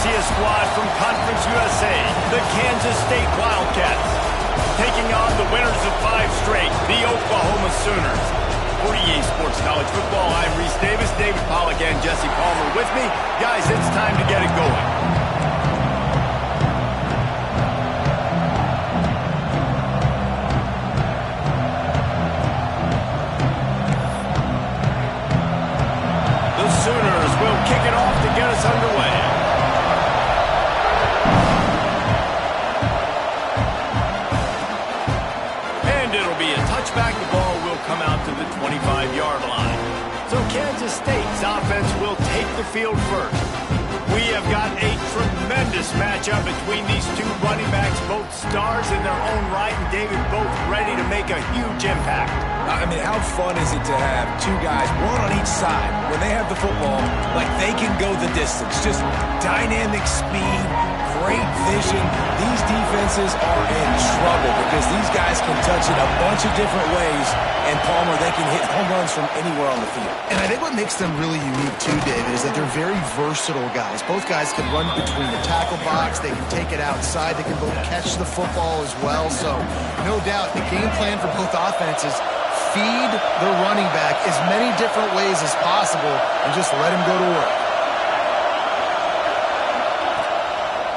see a squad from Conference USA, the KState Wildcats, taking on the winners of 5 straight, the Oklahoma Sooners. For EA Sports College Football, I'm Reese Davis, David Pollack, and Jesse Palmer with me. Guys, it's time to get it going. Sooners will kick it off to get us underway. And it'll be a touchback. The ball will come out to the 25-yard line. So KState's offense will take the field first. We have got a tremendous matchup between these two running backs, both stars in their own right, and David, both ready to make a huge impact. I mean, how fun is it to have two guys, one on each side, when they have the football, like they can go the distance. Just dynamic speed, great vision. These defenses are in trouble because these guys can touch it a bunch of different ways, and Palmer, they can hit home runs from anywhere on the field. And I think what makes them really unique too, David, is that they're very versatile guys. Both guys can run between the tackle box, they can take it outside, they can both catch the football as well. So, no doubt, the game plan for both offenses, feed the running back as many different ways as possible and just let him go to work.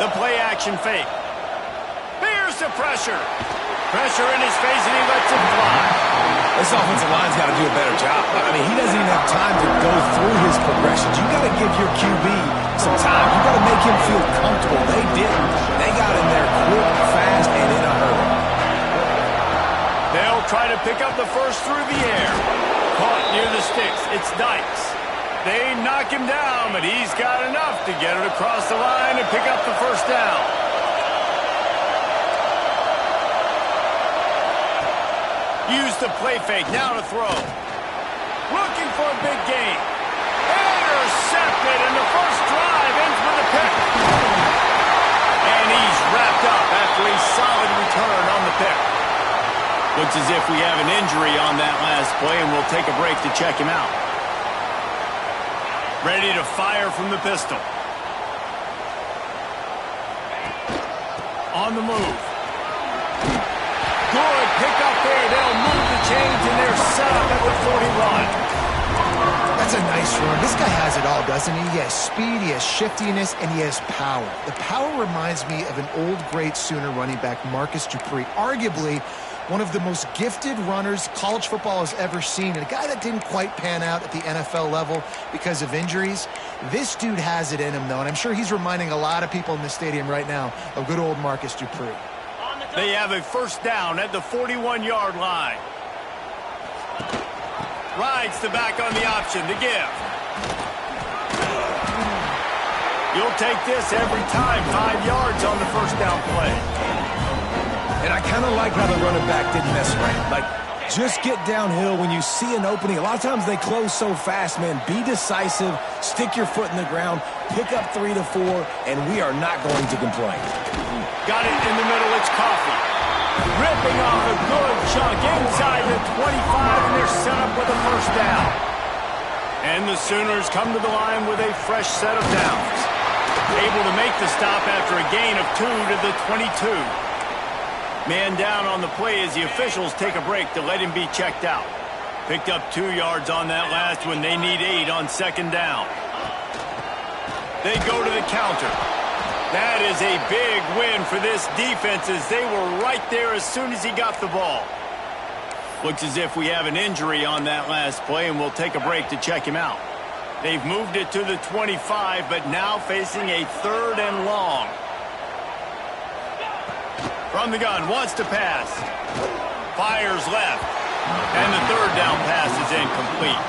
The play action fake. Here's the pressure. Pressure in his face, and he lets it fly. This offensive line's got to do a better job. I mean, he doesn't even have time to go through his progressions. You got to give your QB some time. You got to make him feel comfortable. They didn't. They got in there quick, fast, and in a hurry. They'll try to pick up the first through the air. Caught near the sticks. It's Dykes. They knock him down, but he's got enough to get it across the line and pick up the first down. Use the play fake. Now to throw. Looking for a big gain. Intercepted, and the first drive ends with a pick. And he's wrapped up after a solid return on the pick. Looks as if we have an injury on that last play, and we'll take a break to check him out. Ready to fire from the pistol. On the move. Good pick up there. They'll move the chains, and they're set up at the 41. That's a nice run. This guy has it all, doesn't he? He has speed, he has shiftiness, and he has power. The power reminds me of an old great Sooner running back, Marcus Dupree. Arguably one of the most gifted runners college football has ever seen, and a guy that didn't quite pan out at the NFL level because of injuries. This dude has it in him, though, and I'm sure he's reminding a lot of people in the stadium right now of good old Marcus Dupree. They have a first down at the 41-yard line. Rides the back on the option to give. You'll take this every time. 5 yards on the first down play. And I kind of like how the running back didn't mess around. Like, just get downhill when you see an opening. A lot of times they close so fast, man. Be decisive, stick your foot in the ground, pick up 3 to 4, and we are not going to complain. Got it in the middle, it's Coffee. Ripping off a good chunk inside the 25, and they're set up with a first down. And the Sooners come to the line with a fresh set of downs. Able to make the stop after a gain of 2 to the 22. Man down on the play as the officials take a break to let him be checked out. Picked up 2 yards on that last one. They need 8 on second down. They go to the counter. That is a big win for this defense as they were right there as soon as he got the ball. Looks as if we have an injury on that last play, and we'll take a break to check him out. They've moved it to the 25, but now facing a 3rd and long. From the gun, wants to pass. Fires left. And the 3rd down pass is incomplete.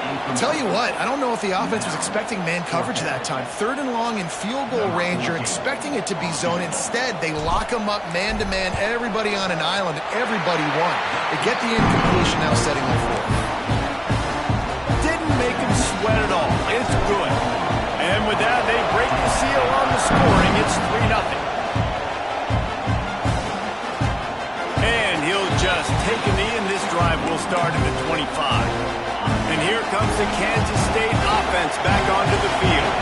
I'll tell you what, I don't know if the offense was expecting man coverage that time. 3rd and long in field goal range, you're expecting it to be zone. Instead, they lock them up man-to-man, everybody on an island, and everybody won. They get the incompletion now setting the floor. Didn't make him sweat at all. It's good. And with that, they break the seal on the scoring. It's 3-0. And he'll just take a knee, and this drive will start at the 25. And here comes the Kansas State offense back onto the field.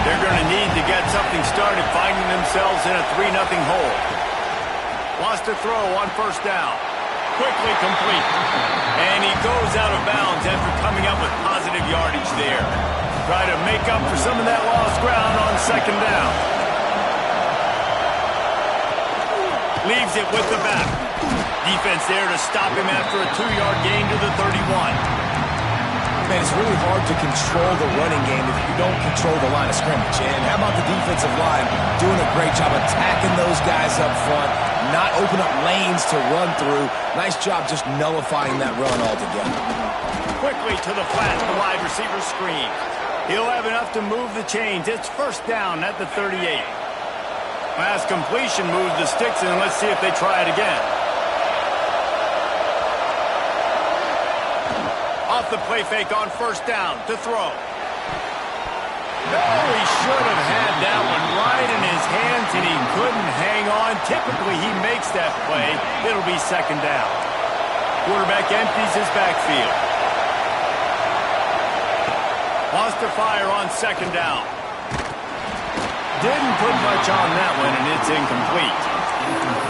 They're going to need to get something started, finding themselves in a 3-0 hole. Lost a throw on first down. Quickly complete. And he goes out of bounds after coming up with positive yardage there. Try to make up for some of that lost ground on second down. Leaves it with the back. Defense there to stop him after a 2-yard gain to the 31. Man, it's really hard to control the running game if you don't control the line of scrimmage. And how about the defensive line doing a great job attacking those guys up front, not open up lanes to run through. Nice job just nullifying that run altogether. Quickly to the flat, the wide receiver screen. He'll have enough to move the chains. It's first down at the 38. Pass completion moves the sticks, and let's see if they try it again. Off the play fake on first down to throw. No, he should have had that one right in his hands, and he couldn't hang on. Typically, he makes that play. It'll be second down. Quarterback empties his backfield. Lost to fire on second down. Didn't put much on that one, and it's incomplete.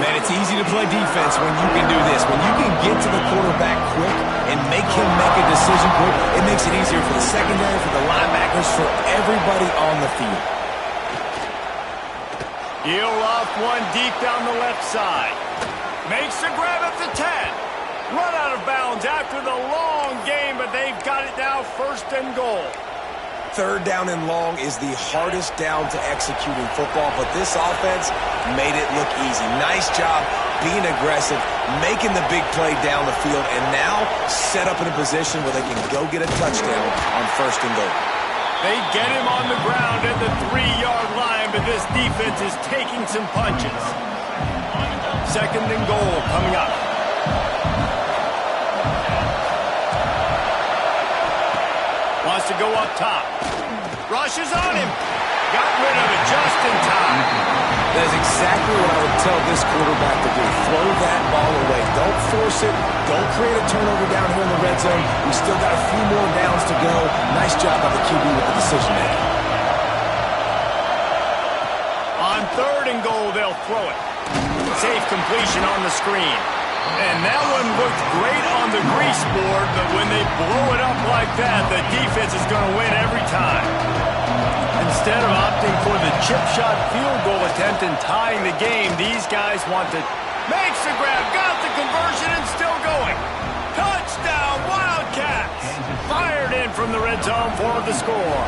Man, it's easy to play defense when you can do this. When you can get to the quarterback quick and make him make a decision quick, it makes it easier for the secondary, for the linebackers, for everybody on the field. He'll off one deep down the left side. Makes the grab at the 10. Run out of bounds after the long game, but they've got it now first and goal. Third down and long is the hardest down to execute in football, but this offense made it look easy. Nice job being aggressive, making the big play down the field, and now set up in a position where they can go get a touchdown on first and goal. They get him on the ground at the 3-yard line, but this defense is taking some punches. Second and goal coming up. Wants to go up top. Rushes on him. Got rid of it just in time. That is exactly what I would tell this quarterback to do. Throw that ball away. Don't force it. Don't create a turnover down here in the red zone. We still got a few more downs to go. Nice job by the QB with the decision making. On third and goal, they'll throw it. Safe completion on the screen. And that one looked great on the grease board, but when they blow it up like that, the defense is going to win every time. Instead of opting for the chip shot field goal attempt and tying the game, these guys want to... Makes the grab, got the conversion, and still going. Touchdown, Wildcats! Fired in from the red zone for the score.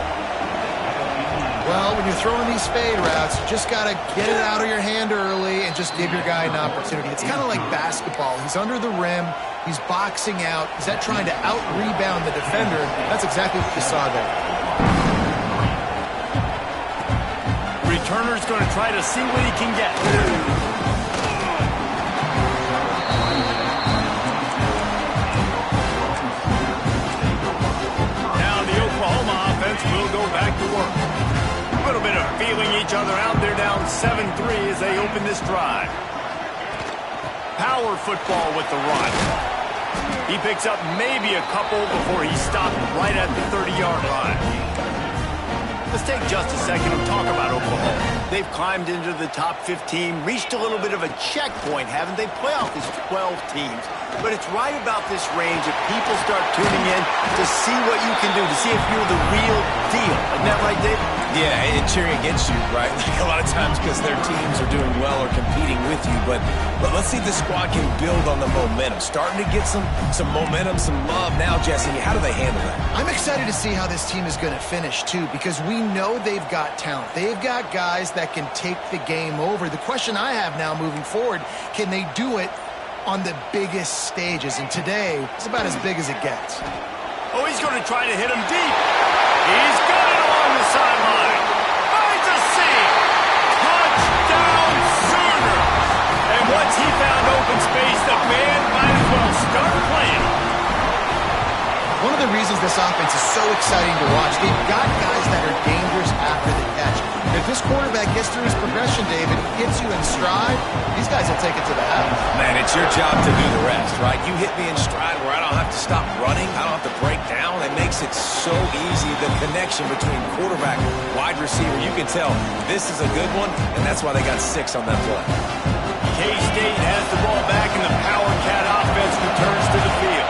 Well, when you're throwing these fade routes, you just got to get it out of your hand early and just give your guy an opportunity. It's kind of like basketball. He's under the rim. He's boxing out. He's not trying to out-rebound the defender. That's exactly what you saw there. Returner's going to try to see what he can get. Now the Oklahoma offense will go back to work. A little bit of feeling each other out. They're down 7-3 as they open this drive. Power football with the run. He picks up maybe a couple before he's stopped right at the 30-yard line. Let's take just a second and talk about Oklahoma. They've climbed into the top 15, reached a little bit of a checkpoint, haven't they? Playoff is 12 teams. But it's right about this range that people start tuning in to see what you can do, to see if you're the real deal. Isn't that right, Dave? Yeah, and cheering against you, right? Like a lot of times because their teams are doing well or competing with you. But let's see if the squad can build on the momentum. Starting to get some momentum, some love. Now, Jesse, how do they handle that? I'm excited to see how this team is going to finish, too, because we know they've got talent. They've got guys that can take the game over. The question I have now moving forward, can they do it on the biggest stages? And today, it's about as big as it gets. Oh, he's going to try to hit him deep. He's got it along the sideline. Finds a seam. Touchdown, Sooners. And once he found open space, the man might as well start playing. One of the reasons this offense is so exciting to watch, they've got guys that are dangerous after the catch. They're this quarterback gets through his progression, David, gets you in stride, these guys will take it to the house. Man, it's your job to do the rest, right? You hit me in stride where I don't have to stop running. I don't have to break down. It makes it so easy, the connection between quarterback, wide receiver. You can tell this is a good one, and that's why they got 6 on that play. KState has the ball back, and the Power Cat offense returns to the field.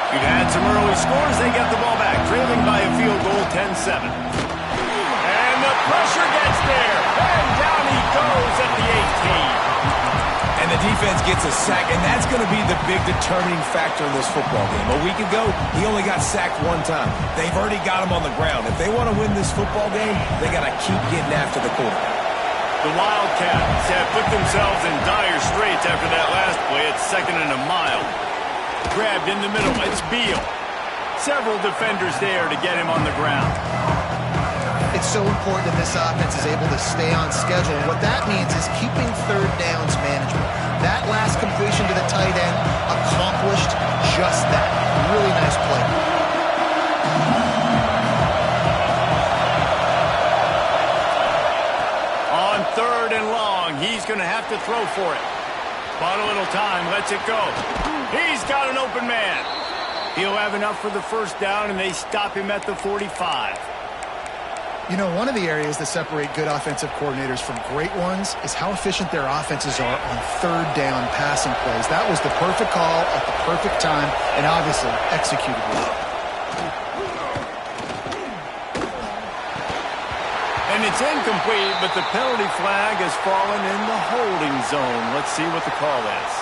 We've had some early scores. They get the ball back, trailing by a field goal, 10-7. And the pressure gets there, and down he goes at the 18. And the defense gets a sack, and that's going to be the big determining factor in this football game. A week ago, he only got sacked 1 time. They've already got him on the ground. If they want to win this football game, they got to keep getting after the quarterback. The Wildcats have put themselves in dire straits after that last play. It's 2nd and a mile. Grabbed in the middle. It's Beal. Several defenders there to get him on the ground. It's so important that this offense is able to stay on schedule. What that means is keeping 3rd downs manageable. That last completion to the tight end accomplished just that. Really nice play. On 3rd and long, he's going to have to throw for it. Bought a little time, lets it go. He's got an open man. He'll have enough for the 1st down, and they stop him at the 45. You know, one of the areas that separate good offensive coordinators from great ones is how efficient their offenses are on 3rd down passing plays. That was the perfect call at the perfect time, and obviously executed well. And it's incomplete, but the penalty flag has fallen in the holding zone. Let's see what the call is.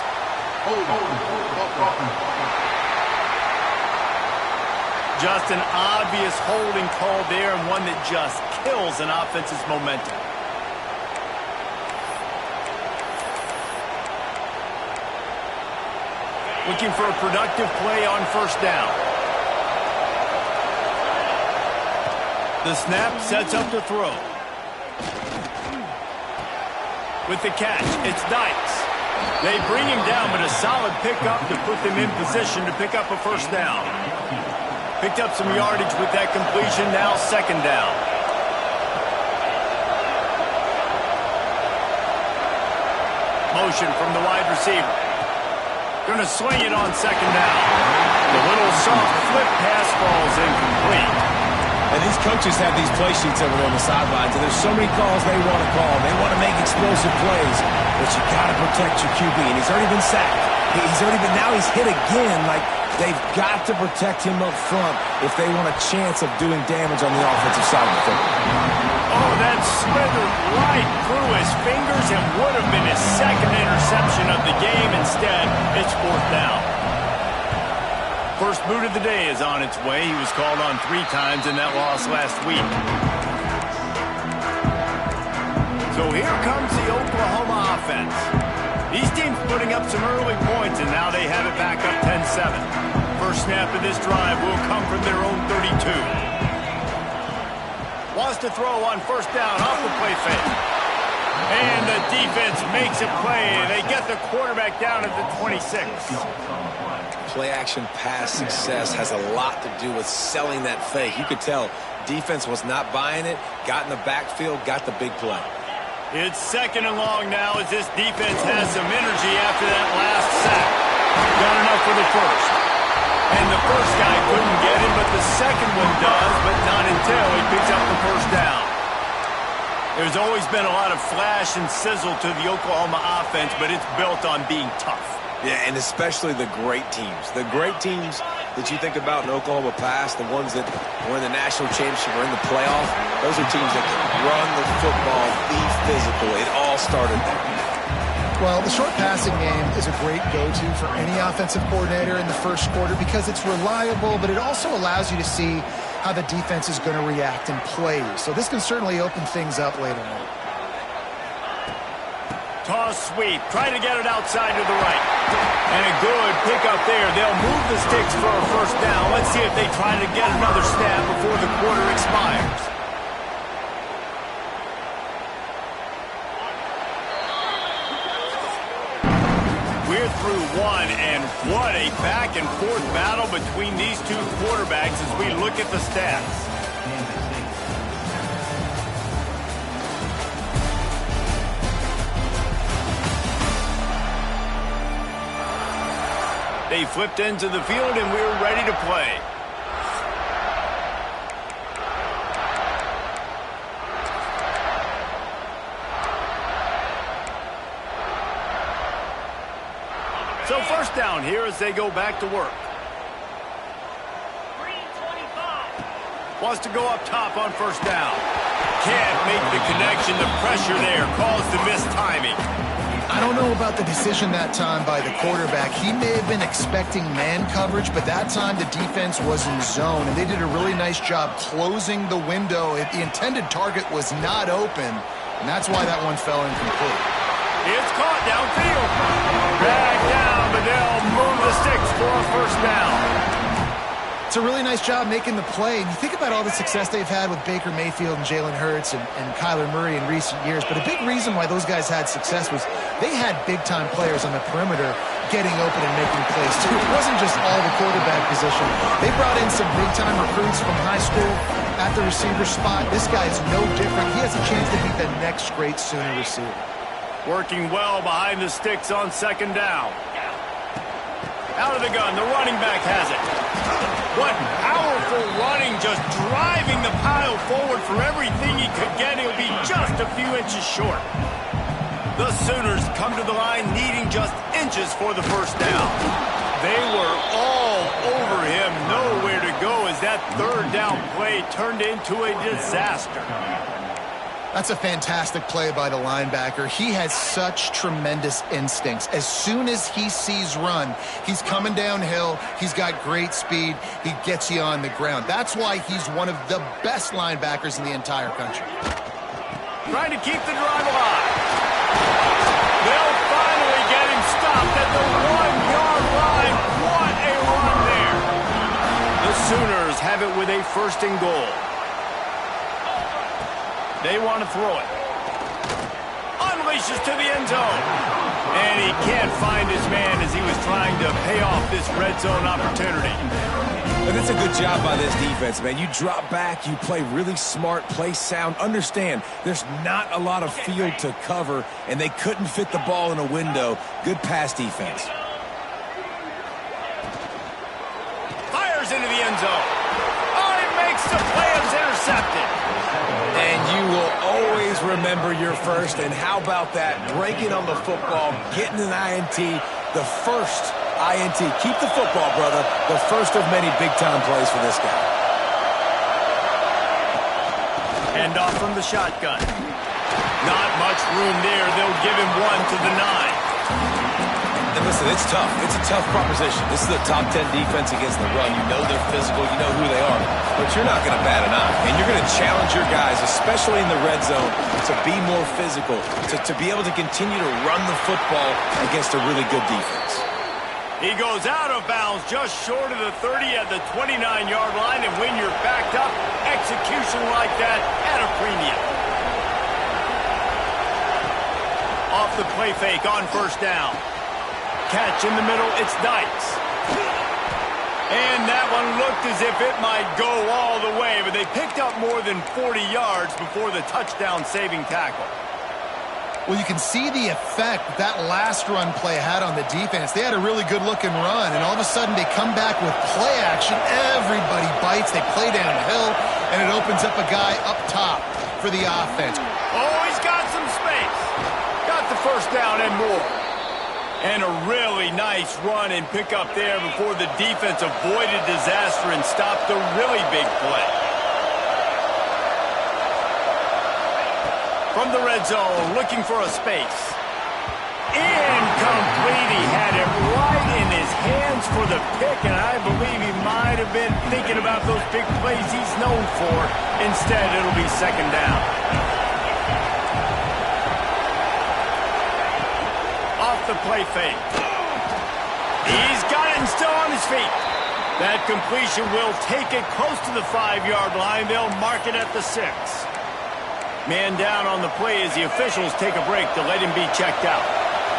Just an obvious holding call there, and one that just kills an offense's momentum. Looking for a productive play on 1st down. The snap sets up to throw. With the catch, it's Dykes. They bring him down, but a solid pickup to put them in position to pick up a 1st down. Picked up some yardage with that completion, now 2nd down. Motion from the wide receiver. Going to swing it on 2nd down. The little soft flip pass falls incomplete. And these coaches have these play sheets over there on the sidelines, and there's so many calls they want to call. They want to make explosive plays, but you got to protect your QB, and he's already been sacked. Now he's hit again. Like, they've got to protect him up front if they want a chance of doing damage on the offensive side of the football. Oh, that slithered right through his fingers and would have been his 2nd interception of the game. Instead, it's 4th down. First boot of the day is on its way. He was called on 3 times in that loss last week. So here comes the Oklahoma offense. These teams putting up some early points, and now they have it back up 10-7. First snap of this drive will come from their own 32. Wants to throw on 1st down off the play fake. And the defense makes a play. They get the quarterback down at the 26. Play-action pass success has a lot to do with selling that fake. You could tell defense was not buying it, got in the backfield, got the big play. It's 2nd and long now as this defense has some energy after that last sack. Got enough for the 1st. And the 1st guy couldn't get him, but the 2nd one does, but not until he picks up the 1st down. There's always been a lot of flash and sizzle to the Oklahoma offense, but it's built on being tough. Yeah, and especially the great teams. The great teams that you think about in Oklahoma past, the ones that were in the national championship or in the playoff, those are teams that can run the football, be physical. It all started there. Well, the short passing game is a great go-to for any offensive coordinator in the 1st quarter because it's reliable, but it also allows you to see how the defense is going to react in plays. So this can certainly open things up later on. Toss sweep, try to get it outside to the right. And a good pickup there. They'll move the sticks for a 1st down. Let's see if they try to get another snap before the quarter expires. We're through 1, and what a back-and-forth battle between these 2 quarterbacks as we look at the stats. They flipped into the field, and we're ready to play. So first down here as they go back to work. Wants to go up top on first down. Can't make the connection. The pressure there caused the missed timing. I don't know about the decision that time by the quarterback. He may have been expecting man coverage, but that time the defense was in zone, and they did a really nice job closing the window. The intended target was not open, and that's why that one fell incomplete. It's caught downfield. Back down, but they'll move the sticks for a first down. It's a really nice job making the play. And you think about all the success they've had with Baker Mayfield and Jalen Hurts and Kyler Murray in recent years, but a big reason why those guys had success was they had big-time players on the perimeter getting open and making plays, too. It wasn't just all the quarterback position. They brought in some big-time recruits from high school at the receiver spot. This guy is no different. He has a chance to be the next great Sooner receiver. Working well behind the sticks on second down. Out of the gun, the running back has it. What powerful running, just driving the pile forward for everything he could get. He'll be just a few inches short. The Sooners come to the line needing just inches for the first down. They were all over him, nowhere to go as that third down play turned into a disaster. That's a fantastic play by the linebacker. He has such tremendous instincts. As soon as he sees run, he's coming downhill. He's got great speed. He gets you on the ground. That's why he's one of the best linebackers in the entire country. Trying to keep the drive alive. They'll finally get him stopped at the 1-yard line. What a run there. The Sooners have it with a first and goal. They want to throw it. Unleashes to the end zone. And he can't find his man as he was trying to pay off this red zone opportunity. And that's a good job by this defense, man. You drop back, you play really smart, play sound. Understand, there's not a lot of field to cover, and they couldn't fit the ball in a window. Good pass defense. Fires into the end zone. Oh, it makes the play. It's intercepted. And you will always remember your first. And how about that? Breaking on the football, getting an INT, the first INT. Keep the football, brother. The first of many big-time plays for this guy. Hand off from the shotgun. Not much room there. They'll give him one to the 9. And listen, it's tough. It's a tough proposition. This is a top 10 defense against the run. You know they're physical. You know who they are. But you're not going to bat an eye. And you're going to challenge your guys, especially in the red zone, to be more physical, to be able to continue to run the football against a really good defense. He goes out of bounds just short of the 30 at the 29-yard line. And when you're backed up, execution like that at a premium. Off the play fake on first down. Catch in the middle, it's Dykes. And that one looked as if it might go all the way, but they picked up more than 40 yards before the touchdown-saving tackle. Well, you can see the effect that last run play had on the defense. They had a really good-looking run, and all of a sudden they come back with play action. Everybody bites. They play downhill, and it opens up a guy up top for the offense. Oh, he's got some space. Got the first down and more. And a really nice run and pick up there before the defense avoided disaster and stopped a really big play. From the red zone, looking for a space. Incomplete. He had it right in his hands for the pick, and I believe he might have been thinking about those big plays he's known for. Instead, it'll be second down. The play fake. He's got it and still on his feet. That completion will take it close to the 5-yard line. They'll mark it at the 6. Man down on the play as the officials take a break to let him be checked out.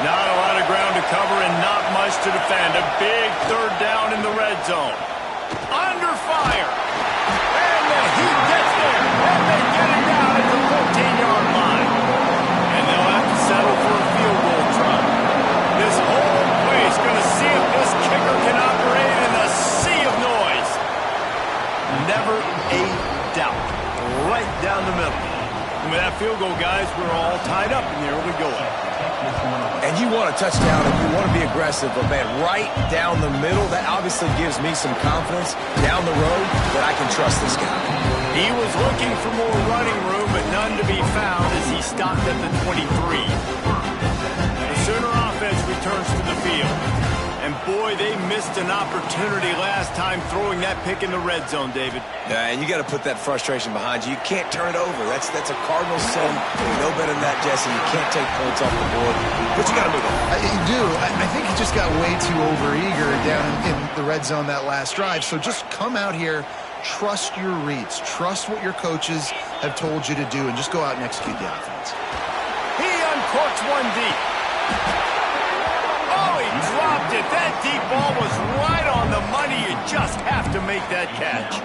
Not a lot of ground to cover and not much to defend. A big third down in the red zone. Under fire. And the Heat gets there. And they get it down at the 14-yard line. And they'll have to settle for a field goal try. This whole place going to see if this kicker can a doubt. Right down the middle. And with that field goal, guys, we're all tied up in the early going. And you want a touchdown and you want to be aggressive, but man, right down the middle, that obviously gives me some confidence down the road that I can trust this guy. He was looking for more running room, but none to be found as he stopped at the 23. The Sooner offense returns to the field. And boy, they missed an opportunity last time throwing that pick in the red zone, David. Yeah, and you got to put that frustration behind you. You can't turn it over. That's a cardinal sin. You know better than that, Jesse. You can't take points off the board, but you got to move on. You do. I think he just got way too overeager down in the red zone that last drive. So just come out here, trust your reads, trust what your coaches have told you to do, and just go out and execute the offense. He uncorks one deep. Oh, he dropped it. That deep ball was right on the money. You just have to make that catch.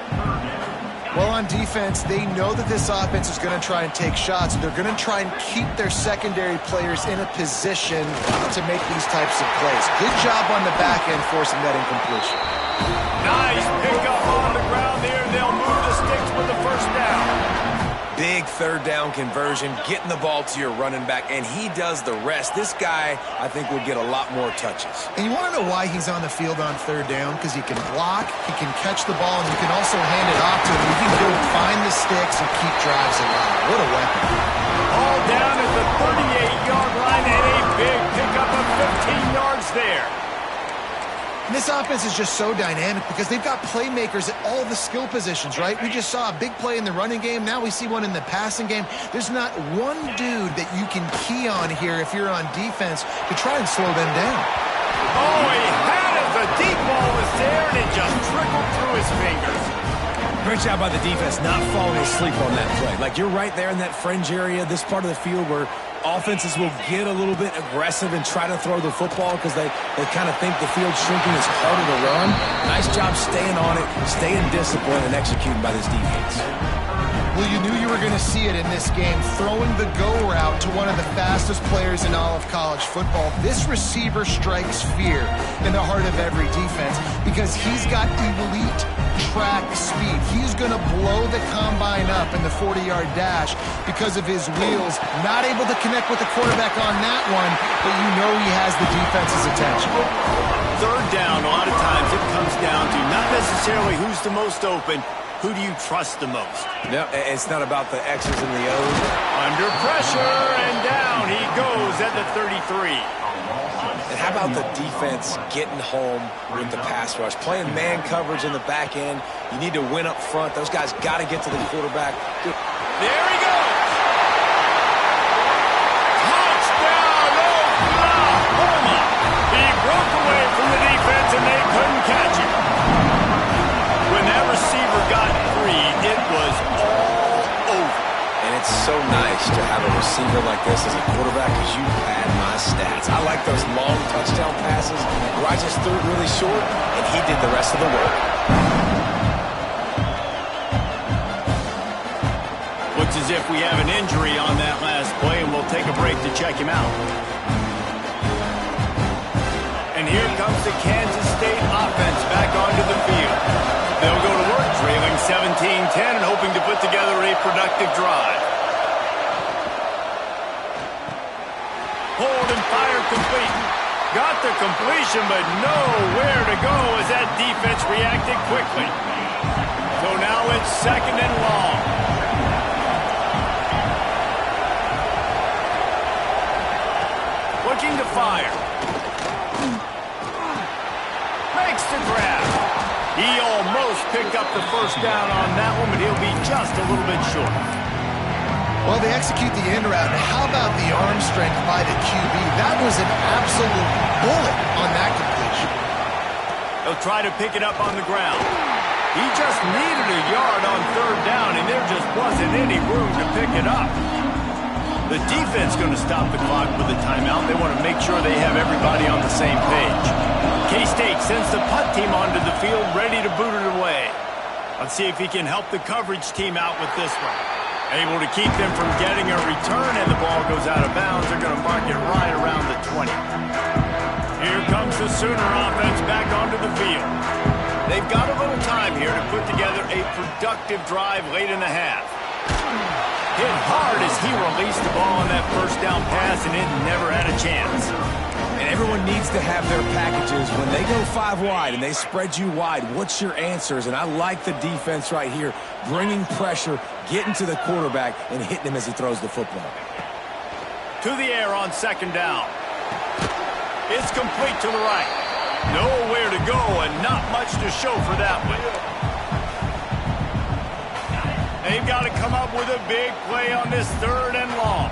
Well, on defense, they know that this offense is going to try and take shots. They're going to try and keep their secondary players in a position to make these types of plays. Good job on the back end forcing that incompletion. Nice pickup on the ground there. They'll move the sticks with the first down. Big third down conversion, getting the ball to your running back, and he does the rest. This guy, I think, will get a lot more touches. And you want to know why he's on the field on third down? Because he can block, he can catch the ball, and you can also hand it off to him. He can go find the sticks and keep drives alive. What a weapon. All down at the 38-yard line, and a big pickup of 15 yards there. And this offense is just so dynamic because they've got playmakers at all the skill positions, right? We just saw a big play in the running game. Now we see one in the passing game. There's not one dude that you can key on here if you're on defense to try and slow them down. Oh, he had it. The deep ball was there, and it just trickled through his fingers. Great job by the defense not falling asleep on that play. Like, you're right there in that fringe area, this part of the field where offenses will get a little bit aggressive and try to throw the football because they kind of think the field's shrinking, is harder to run. Nice job staying on it, staying disciplined, and executing by this defense. Well, you knew you were going to see it in this game, throwing the go route to one of the fastest players in all of college football. This receiver strikes fear in the heart of every defense because he's got elite track speed. He's going to blow the combine up in the 40-yard dash because of his wheels. Not able to connect with the quarterback on that one, but you know he has the defense's attention. Third down, a lot of times it comes down to not necessarily who's the most open, who do you trust the most? No, it's not about the X's and the O's. Under pressure, and down he goes at the 33. And how about the defense getting home with the pass rush? Playing man coverage in the back end. You need to win up front. Those guys got to get to the quarterback. There he goes. Touchdown, Oklahoma. He broke away from the defense, and they couldn't catch him. When that receiver got free, it was all over. And it's so nice to have a receiver like this as a quarterback because you had my stats. I like those long touchdown passes where I just threw it really short, and he did the rest of the work. Looks as if we have an injury on that last play, and we'll take a break to check him out. And here comes the Kansas State offense back onto the field. They'll go to work, trailing 17-10 and hoping to put together a productive drive. Hold and fire complete. Got the completion, but nowhere to go as that defense reacted quickly. So now it's second and long. Looking to fire. Makes the grab. He almost picked up the first down on that one, but he'll be just a little bit short. Well, they execute the in route. How about the arm strength by the QB? That was an absolute bullet on that completion. They'll try to pick it up on the ground. He just needed a yard on third down, and there just wasn't any room to pick it up. The defense going to stop the clock with a timeout. They want to make sure they have everybody on the same page. K-State sends the punt team onto the field, ready to boot it away. Let's see if he can help the coverage team out with this one. Able to keep them from getting a return, and the ball goes out of bounds. They're going to mark it right around the 20. Here comes the Sooner offense back onto the field. They've got a little time here to put together a productive drive late in the half. Hit hard as he released the ball on that first down pass, and it never had a chance. And everyone needs to have their packages. When they go 5 wide and they spread you wide, what's your answers? And I like the defense right here, bringing pressure, getting to the quarterback, and hitting him as he throws the football. To the air on second down. It's complete to the right. Nowhere to go and not much to show for that one. They've got to come up with a big play on this 3rd and long.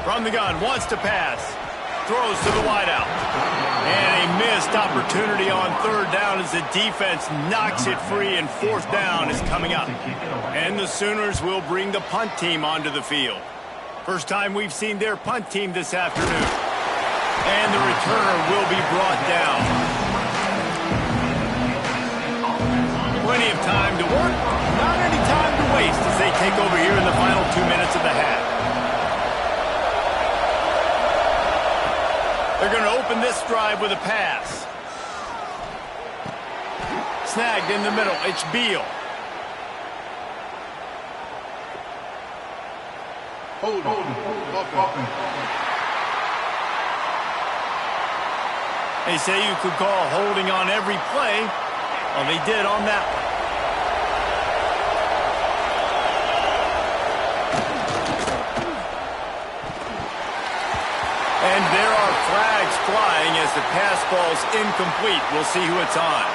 From the gun, wants to pass. Throws to the wideout. And a missed opportunity on 3rd down as the defense knocks it free, and 4th down is coming up. And the Sooners will bring the punt team onto the field. First time we've seen their punt team this afternoon. And the returner will be brought down. Plenty of time to work, not any time to waste as they take over here in the final 2 minutes of the half. They're going to open this drive with a pass. Snagged in the middle, it's Beal. Hold on. They say you could call holding on every play. Well, they did on that one. And there are flags flying as the pass ball's incomplete. We'll see who it's on.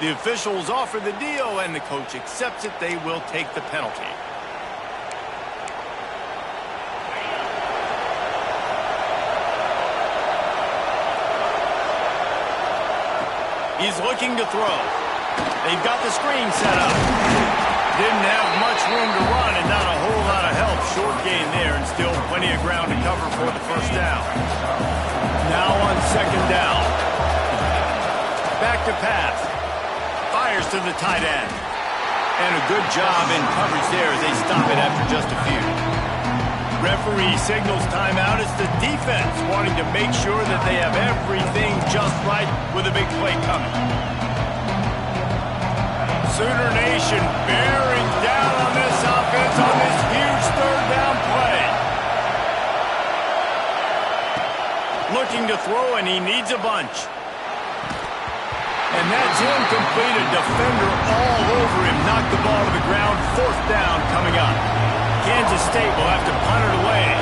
The officials offer the deal, and the coach accepts it. They will take the penalty. He's looking to throw. They've got the screen set up. Didn't have much room to run and not a whole lot of help. Short gain there and still plenty of ground to cover for the first down. Now on second down. Back to pass. Fires to the tight end. And a good job in coverage there as they stop it after just a few. Referee signals timeout. It's the defense wanting to make sure that they have everything just right with a big play coming. Sooner Nation bearing down on this offense on this huge 3rd down play. Looking to throw, and he needs a bunch. And that's incomplete. A defender all over him. Knocked the ball to the ground. 4th down coming up. Kansas State will have to punt it away.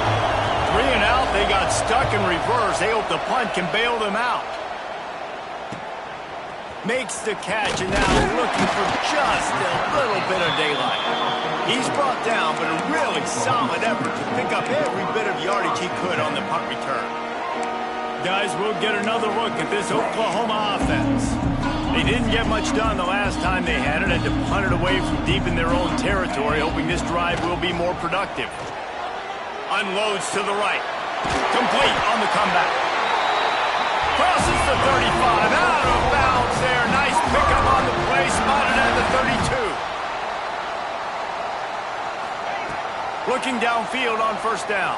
3 and out. They got stuck in reverse. They hope the punt can bail them out. Makes the catch, and now looking for just a little bit of daylight. He's brought down, but a really solid effort to pick up every bit of yardage he could on the punt return. Guys, we'll get another look at this Oklahoma offense. They didn't get much done the last time they had it, to punt it away from deep in their own territory, hoping this drive will be more productive. Unloads to the right. Complete on the comeback. Crosses the 35, out of bounds there. Nice pickup on the play, spotted at the 32. Looking downfield on first down.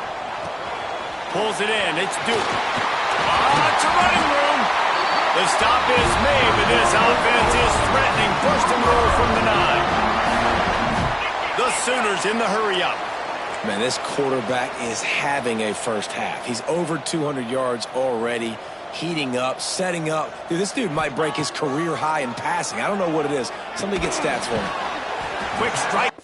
Pulls it in, it's Duke. Lots of running room. The stop is made, but this offense is threatening. First and goal from the 9. The Sooners in the hurry-up. Man, this quarterback is having a first half. He's over 200 yards already, heating up, setting up. Dude, this dude might break his career high in passing. I don't know what it is. Somebody get stats for him. Quick strike.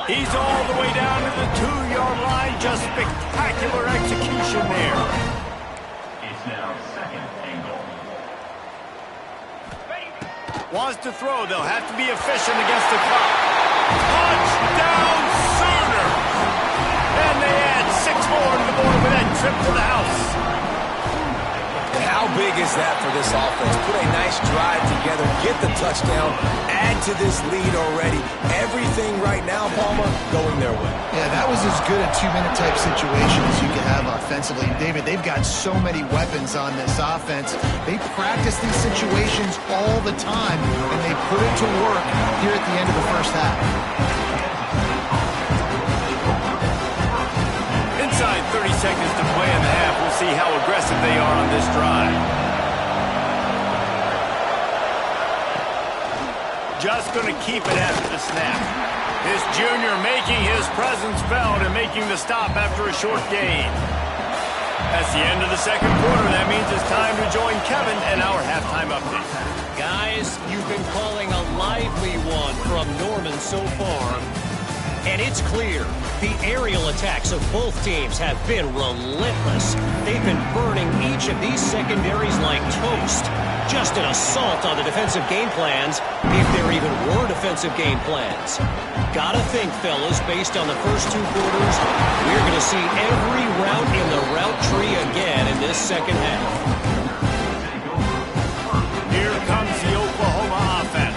He's all the way down to the 2-yard line. Just spectacular execution there. It's now second and goal. Wants to throw. They'll have to be efficient against the clock. Touchdown Sooners! And they add 6 more to the board with that trip to the house. How big is that for this offense? Put a nice drive together, get the touchdown, add to this lead already. Everything right now, Palmer, going their way. Yeah, that was as good a 2-minute type situation as you could have offensively. David, they've got so many weapons on this offense. They practice these situations all the time, and they put it to work here at the end of the first half. Inside 30 seconds to play in the half. We'll see how aggressive they are on this drive. Just going to keep it after the snap. This junior making his presence felt and making the stop after a short gain. That's the end of the second quarter. That means it's time to join Kevin and our halftime update. Guys, you've been calling a lively one from Norman so far. And it's clear, the aerial attacks of both teams have been relentless. They've been burning each of these secondaries like toast. Just an assault on the defensive game plans, if there even were defensive game plans. Gotta think, fellas, based on the first 2 quarters, we're going to see every route in the route tree again in this second half. Here comes the Oklahoma offense.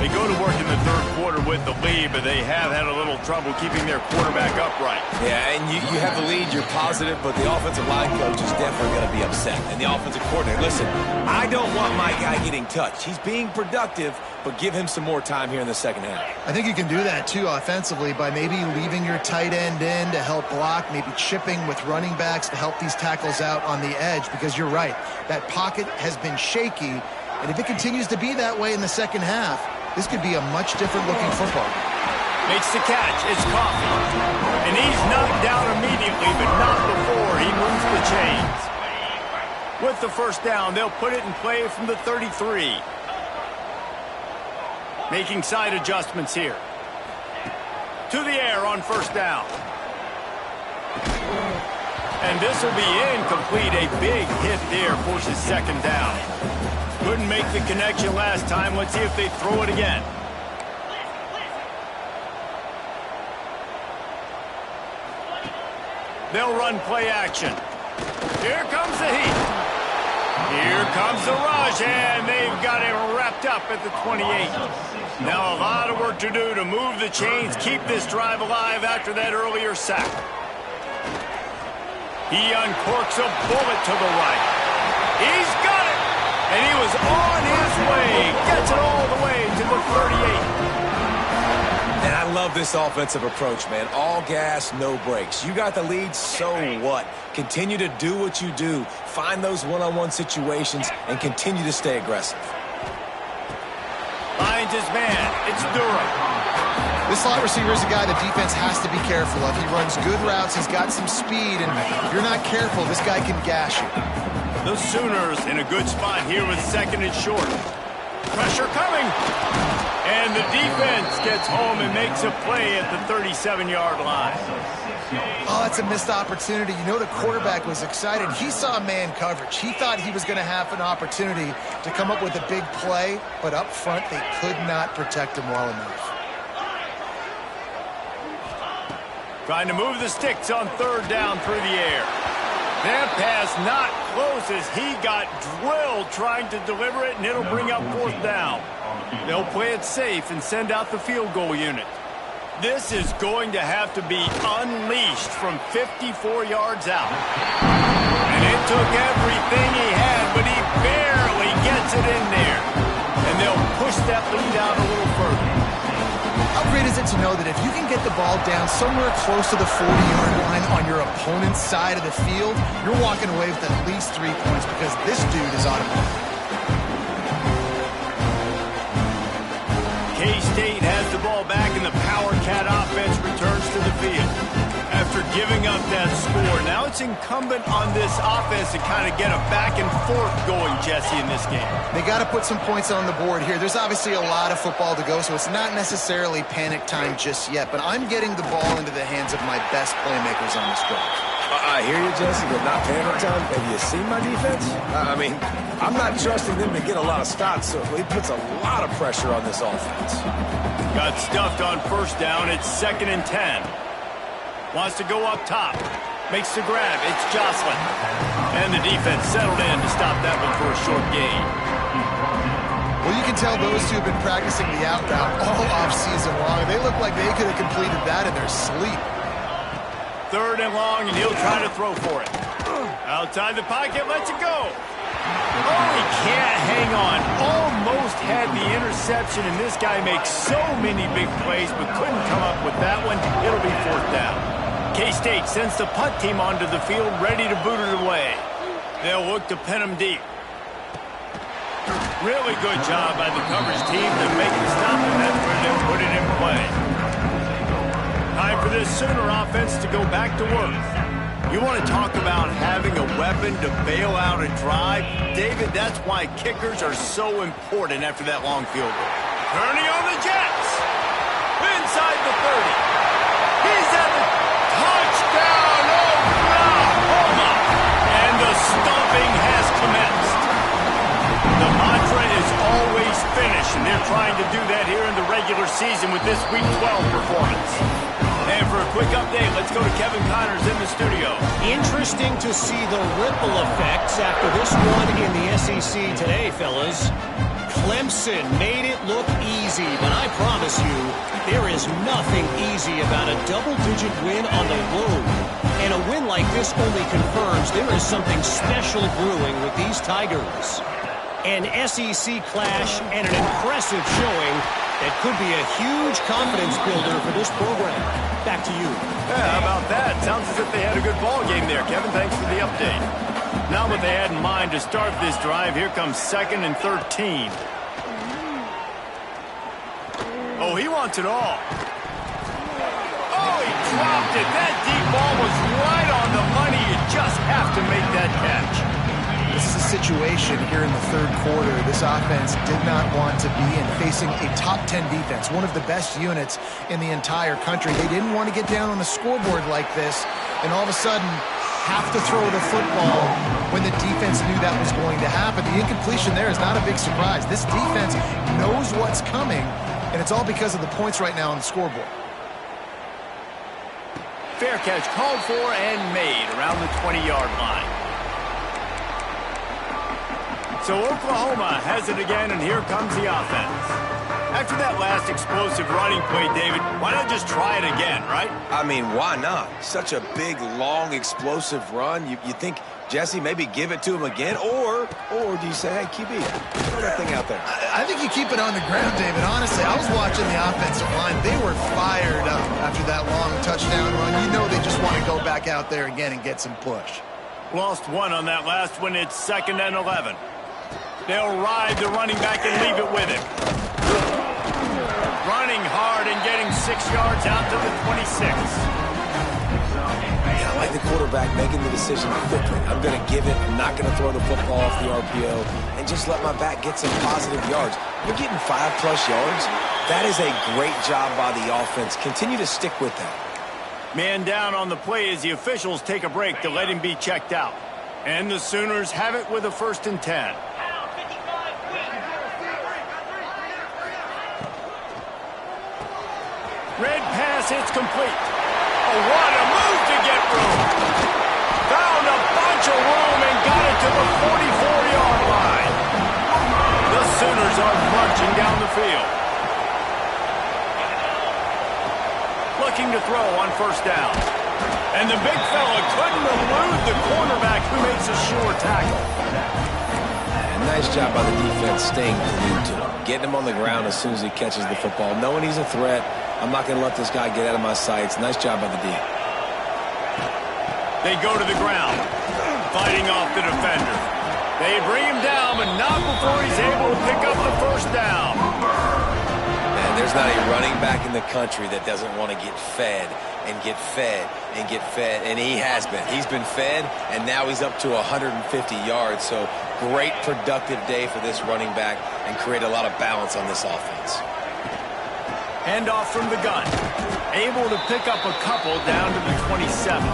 They go to work in the third quarter with the lead, but they have had a little trouble keeping their quarterback upright. Yeah, and you have the lead, you're positive, but the offensive line coach is definitely going to be upset. And the offensive coordinator, listen, I don't want my guy getting touched. He's being productive, but give him some more time here in the second half. I think you can do that, too, offensively, by maybe leaving your tight end in to help block, maybe chipping with running backs to help these tackles out on the edge, because you're right. That pocket has been shaky, and if it continues to be that way in the second half, this could be a much different looking football. Makes the catch. It's Coffee. And he's knocked down immediately, but not before he moves the chains. With the first down, they'll put it in play from the 33. Making side adjustments here. To the air on first down. And this will be incomplete. A big hit there forces second down. Couldn't make the connection last time. Let's see if they throw it again. They'll run play action. Here comes the heat. Here comes the rush, and they've got it wrapped up at the 28. Now a lot of work to do to move the chains, keep this drive alive after that earlier sack. He uncorks a bullet to the right. He's got it! And he was on his way. Gets it all the way to the 38. And I love this offensive approach, man. All gas, no brakes. You got the lead, so what? Continue to do what you do. Find those one-on-one situations and continue to stay aggressive. Finds his man. It's Durham. This slot receiver is a guy the defense has to be careful of. He runs good routes. He's got some speed, and if you're not careful, this guy can gash you. The Sooners in a good spot here with second and short. Pressure coming. And the defense gets home and makes a play at the 37-yard line. Oh, that's a missed opportunity. You know the quarterback was excited. He saw man coverage. He thought he was going to have an opportunity to come up with a big play, but up front they could not protect him well enough. Trying to move the sticks on third down through the air. That pass not close as he got drilled trying to deliver it, and it'll bring up fourth down. They'll play it safe and send out the field goal unit. This is going to have to be unleashed from 54 yards out. And it took everything he had, but he barely gets it in there. And they'll push that lead out a little further. How great is it to know that if you can get the ball down somewhere close to the 40-yard line on your opponent's side of the field, you're walking away with at least 3 points because this dude is automatic. KState has the ball back and the Power Cat offense returns to the field. After giving up that score. Now it's incumbent on this offense to kind of get a back and forth going, Jesse, in this game. They got to put some points on the board here. There's obviously a lot of football to go, so it's not necessarily panic time just yet, but I'm getting the ball into the hands of my best playmakers on this drive. I hear you, Jesse, but not panic time. Have you seen my defense? I mean, I'm not trusting them to get a lot of stops, so it puts a lot of pressure on this offense. Got stuffed on first down. It's 2nd and 10. Wants to go up top. Makes the grab. It's Jocelyn. And the defense settled in to stop that one for a short gain. Well, you can tell those two have been practicing the out route all offseason long. They look like they could have completed that in their sleep. 3rd and long, and he'll try to throw for it. Outside the pocket, lets it go. Oh, he can't hang on. Almost had the interception, and this guy makes so many big plays, but couldn't come up with that one. It'll be 4th down. K-State sends the punt team onto the field, ready to boot it away. They'll look to pin him deep. Really good job by the coverage team to make the stop, and that's where they'll put it in play. Time for this Sooner offense to go back to work. You want to talk about having a weapon to bail out a drive? David, that's why kickers are so important after that long field goal. Turning on the Jets. Inside the 30. He's at the touchdown, Oklahoma. And the stomping has commenced. The mantra is always finish, and they're trying to do that here in the regular season with this Week 12 performance. And for a quick update, let's go to Kevin Connors in the studio. Interesting to see the ripple effects after this one in the SEC today, fellas. Clemson made it look easy, but I promise you, there is nothing easy about a double-digit win on the road. And a win like this only confirms there is something special brewing with these Tigers. An SEC clash and an impressive showing that could be a huge confidence builder for this program. Back to you. Yeah, how about that? Sounds as if they had a good ball game there, Kevin. Thanks for the update. Now what they had in mind to start this drive, here comes 2nd and 13. Oh, he wants it all. Oh, he dropped it. That deep ball was right on the money. You just have to make that catch. This is a situation here in the 3rd quarter this offense did not want to be in, facing a top 10 defense, one of the best units in the entire country. They didn't want to get down on the scoreboard like this and all of a sudden have to throw the football when the defense knew that was going to happen. The incompletion there is not a big surprise. This defense knows what's coming, and it's all because of the points right now on the scoreboard. Fair catch called for and made around the 20-yard line. So Oklahoma has it again, and here comes the offense. After that last explosive running play, David, why not just try it again, right? I mean, why not? Such a big, long, explosive run. You think, Jesse, maybe give it to him again? Or do you say, hey, QB, throw that thing out there? I think you keep it on the ground, David. Honestly, I was watching the offensive line. They were fired up after that long touchdown run. You know they just want to go back out there again and get some push. Lost one on that last one. It's 2nd and 11. They'll ride the running back and leave it with him. Running hard and getting 6 yards out to the 26. I like the quarterback making the decision quickly. I'm going to give it. I'm not going to throw the football off the RPO and just let my back get some positive yards. We're getting 5+ yards. That is a great job by the offense. Continue to stick with that. Man down on the play as the officials take a break to let him be checked out. And the Sooners have it with a 1st and 10. Red pass, it's complete. Oh, what a move to get room. Found a bunch of room and got it to the 44-yard line. The Sooners are marching down the field. Looking to throw on 1st down. And the big fella couldn't elude the cornerback who makes a sure tackle. Nice job by the defense staying glued to him. Getting him on the ground as soon as he catches the football. Knowing he's a threat. I'm not going to let this guy get out of my sights. Nice job by the D. They go to the ground, fighting off the defender. They bring him down, but not before he's able to pick up the 1st down. Man, there's not a running back in the country that doesn't want to get fed. and get fed and get fed, and he has been. He's been fed, and now he's up to 150 yards. So great productive day for this running back and create a lot of balance on this offense. Handoff from the gun. Able to pick up a couple down to the 27.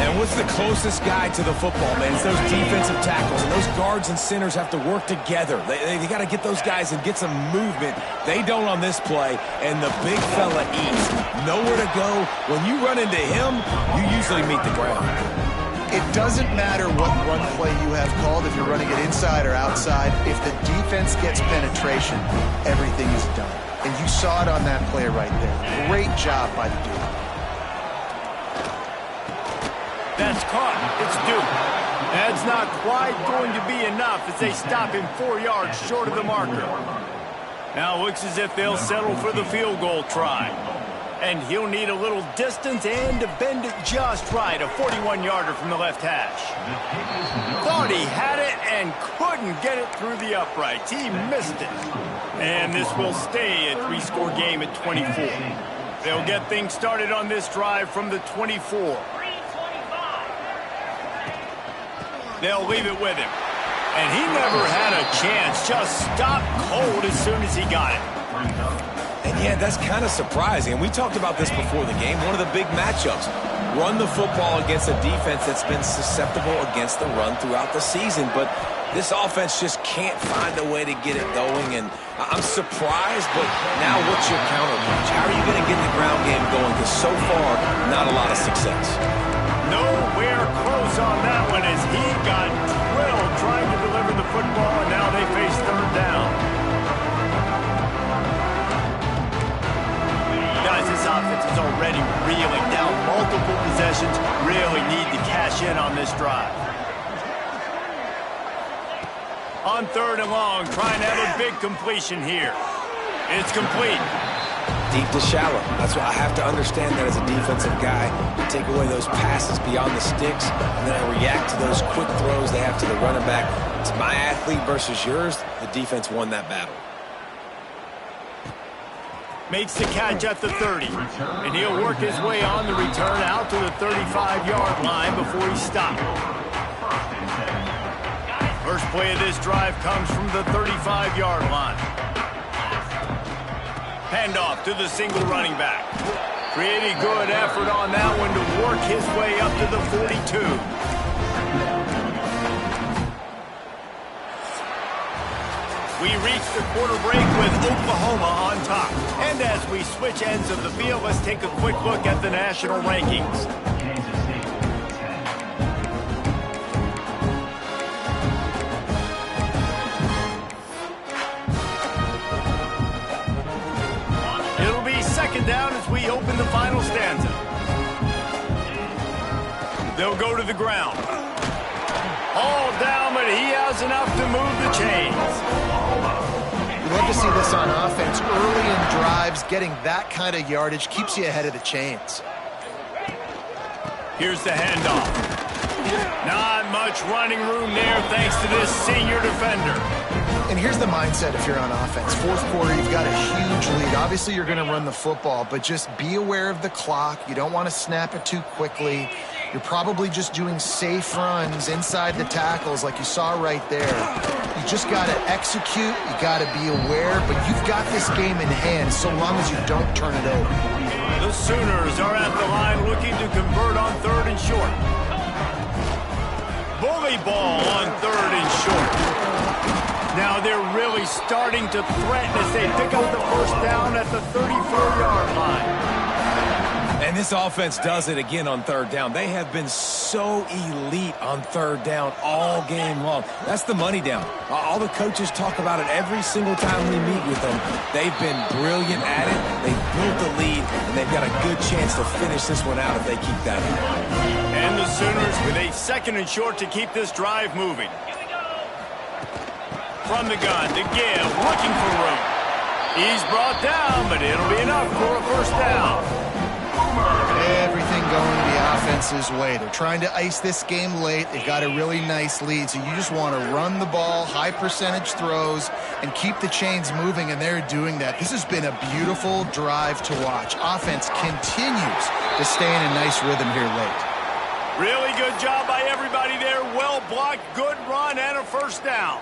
And what's the closest guy to the football, man? It's those defensive tackles, and those guards and centers have to work together. They got to get those guys and get some movement. They don't on this play, and the big fella eats. Nowhere to go. When you run into him, you usually meet the ground. It doesn't matter what run play you have called, if you're running it inside or outside. If the defense gets penetration, everything is done. And you saw it on that play right there. Great job by the dude. That's caught. It's Duke. That's not quite going to be enough as they stop him 4 yards short of the marker. Now it looks as if they'll settle for the field goal try. And he'll need a little distance and to bend it just right. A 41-yarder from the left hash. Thought he had it and couldn't get it through the uprights. He missed it. And this will stay a 3-score game at 24. They'll get things started on this drive from the 24. They'll leave it with him. And he never had a chance. Just stopped cold as soon as he got it. And yeah, that's kind of surprising. And we talked about this before the game. One of the big matchups. Run the football against a defense that's been susceptible against the run throughout the season. But this offense just can't find a way to get it going. And I'm surprised, but now what's your counterpunch? How are you going to get the ground game going? Because so far, not a lot of success. Nowhere close on that one as he got drilled trying to deliver the football, and now they face third down. Guys, this offense is already reeling down multiple possessions. Really need to cash in on this drive. On third and long, trying to have a big completion here. It's complete. Deep to shallow. That's what I have to understand that as a defensive guy. You take away those passes beyond the sticks, and then I react to those quick throws they have to the running back. It's my athlete versus yours. The defense won that battle. Makes the catch at the 30. And he'll work his way on the return out to the 35-yard line before he's stopped. First play of this drive comes from the 35-yard line. Handoff to the single running back. Pretty good effort on that one to work his way up to the 42. We reach the quarter break with Oklahoma on top. And as we switch ends of the field, let's take a quick look at the national rankings. Down as we open the final stanza. They'll go to the ground. All down, but he has enough to move the chains. You love to see this on offense. Early in drives, getting that kind of yardage keeps you ahead of the chains. Here's the handoff. Not much running room there thanks to this senior defender. And here's the mindset if you're on offense. Fourth quarter, you've got a huge lead. Obviously, you're going to run the football, but just be aware of the clock. You don't want to snap it too quickly. You're probably just doing safe runs inside the tackles like you saw right there. You just got to execute. You got to be aware, but you've got this game in hand so long as you don't turn it over. The Sooners are at the line looking to convert on third and short. Bully ball on third and short. Now they're really starting to threaten as they pick up the first down at the 34-yard line. And this offense does it again on third down. They have been so elite on third down all game long. That's the money down. All the coaches talk about it every single time we meet with them. They've been brilliant at it. They've built the lead, and they've got a good chance to finish this one out if they keep that up. And the Sooners with a second and short to keep this drive moving. From the gun to give, looking for room. He's brought down, but it'll be enough for a first down. Everything going the offense's way. They're trying to ice this game late. They've got a really nice lead, so you just want to run the ball, high percentage throws, and keep the chains moving, and they're doing that. This has been a beautiful drive to watch. Offense continues to stay in a nice rhythm here late. Really good job by everybody there. Well blocked, good run, and a first down.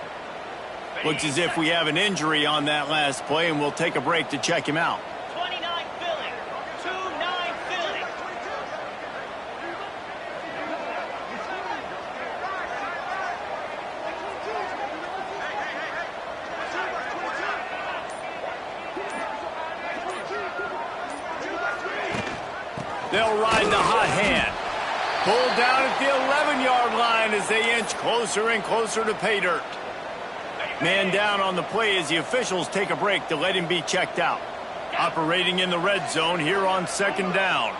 Looks as if we have an injury on that last play, and we'll take a break to check him out. 29 Philly. 2-9 Philly. They'll ride the hot hand. Pulled down at the 11-yard line as they inch closer and closer to pay dirt. Man down on the play as the officials take a break to let him be checked out. Operating in the red zone here on second down.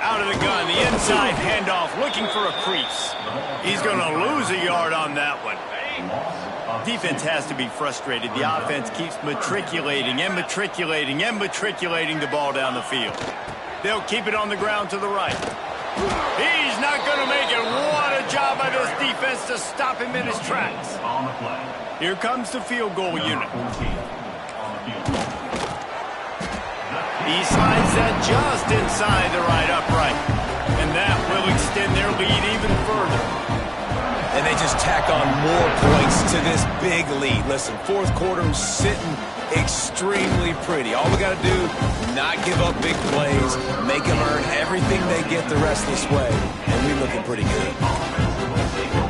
Out of the gun, the inside handoff, looking for a crease. He's going to lose a yard on that one. Defense has to be frustrated. The offense keeps matriculating and matriculating and matriculating the ball down the field. They'll keep it on the ground to the right. He's not going to make it. What a job by this defense to stop him in his tracks. Here comes the field goal unit. He slides that just inside the right upright. And that will extend their lead even further. And they just tack on more points to this big lead. Listen, fourth quarter sitting extremely pretty. All we got to do, not give up big plays, make them earn everything they get the rest of this way, and we're looking pretty good.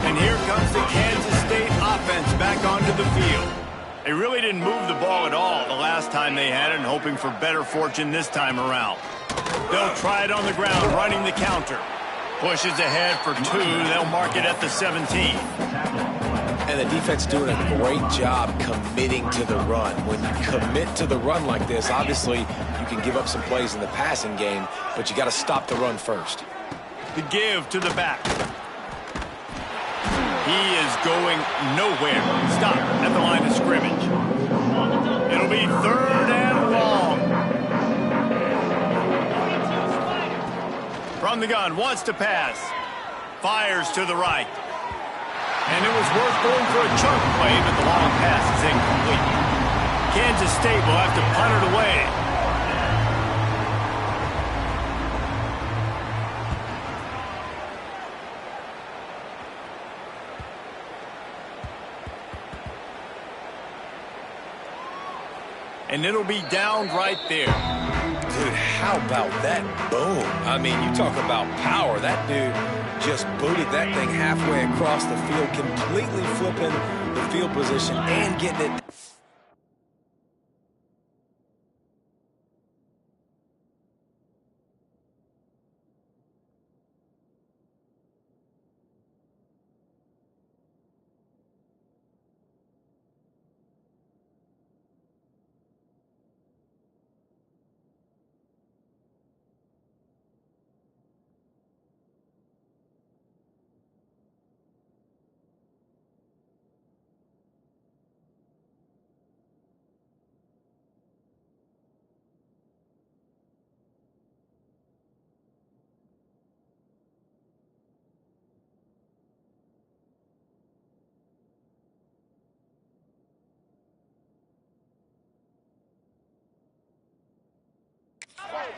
And here comes the Kansas State offense back onto the field. They really didn't move the ball at all the last time they had it, and hoping for better fortune this time around. They'll try it on the ground, running the counter. Pushes ahead for 2. They'll mark it at the 17. And the defense doing a great job committing to the run. When you commit to the run like this, obviously you can give up some plays in the passing game, but you got to stop the run first. The give to the back. He is going nowhere. Stop at the line of scrimmage. It'll be 3rd and long. From the gun, wants to pass. Fires to the right. And it was worth going for a chunk play, but the long pass is incomplete. Kansas State will have to punt it away. And it'll be down right there. Dude, how about that boom? I mean, you talk about power. That dude just booted that thing halfway across the field, completely flipping the field position and getting it.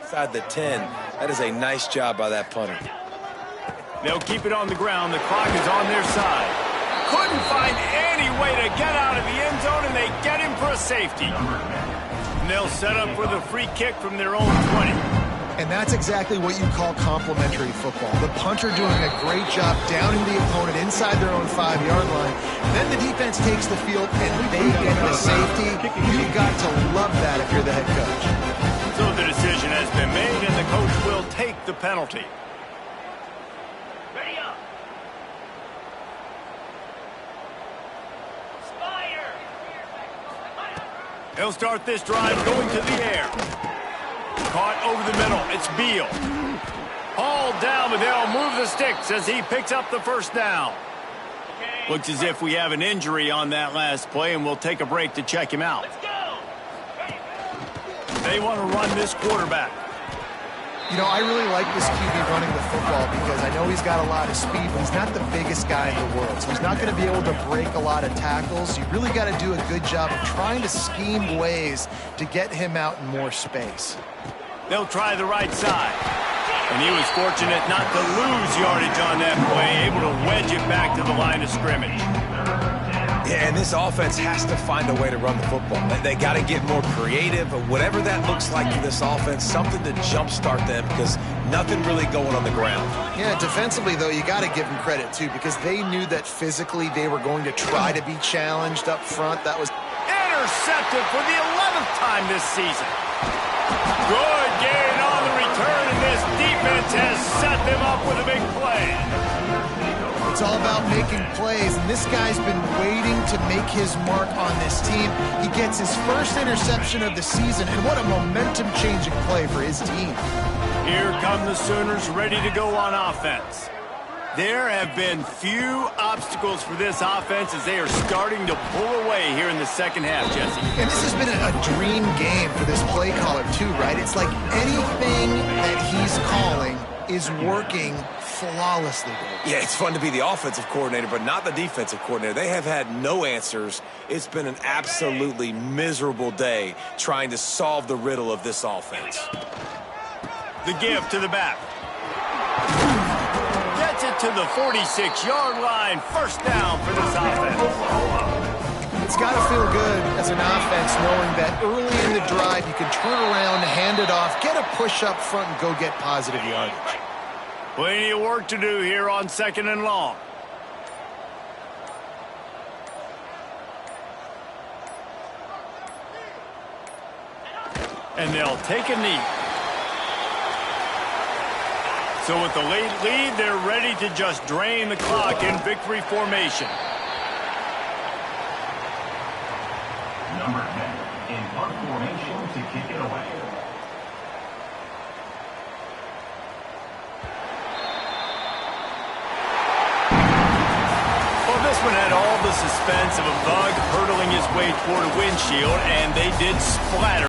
Inside the 10. That is a nice job by that punter. They'll keep it on the ground. The clock is on their side. Couldn't find any way to get out of the end zone, and they get him for a safety. And they'll set up with a free kick from their own 20. And that's exactly what you call complementary football. The punter doing a great job downing the opponent inside their own 5-yard line. Then the defense takes the field, and they get the safety. You've got to love that if you're the head coach. So the decision has been made, and the coach will take the penalty. Ready up. Spire. They'll start this drive going to the air. Caught over the middle. It's Beal. Hauled down, but they'll move the sticks as he picks up the first down. Looks as if we have an injury on that last play, and we'll take a break to check him out. Let's go. They want to run this quarterback. You know, I really like this QB running the football because I know he's got a lot of speed, but he's not the biggest guy in the world. So he's not going to be able to break a lot of tackles. You really got to do a good job of trying to scheme ways to get him out in more space. They'll try the right side. And he was fortunate not to lose yardage on that play, able to wedge it back to the line of scrimmage. Yeah, and this offense has to find a way to run the football. They got to get more creative, but whatever that looks like for this offense, something to jumpstart them because nothing really going on the ground. Yeah, defensively, though, you got to give them credit, too, because they knew that physically they were going to try to be challenged up front. That was intercepted for the 11th time this season. Good gain on the return, and this defense has set them up with a big play. It's all about making plays, and this guy's been waiting to make his mark on this team. He gets his first interception of the season, and what a momentum-changing play for his team. Here come the Sooners ready to go on offense. There have been few obstacles for this offense as they are starting to pull away here in the second half, Jesse. And this has been a dream game for this play caller, too, right? It's like anything that he's calling is working flawlessly. Yeah, it's fun to be the offensive coordinator, but not the defensive coordinator. They have had no answers. It's been an absolutely miserable day trying to solve the riddle of this offense. The give to the back. Gets it to the 46-yard line. First down for this offense. It's got to feel good as an offense knowing that early in the drive you can turn around, hand it off, get a push up front, and go get positive yardage. Plenty of work to do here on 2nd and long. And they'll take a knee. So with the late lead, they're ready to just drain the clock in victory formation. Number 10 in punt formation to kick it away. Well, this one had all the suspense of a bug hurtling his way toward a windshield, and they did splatter.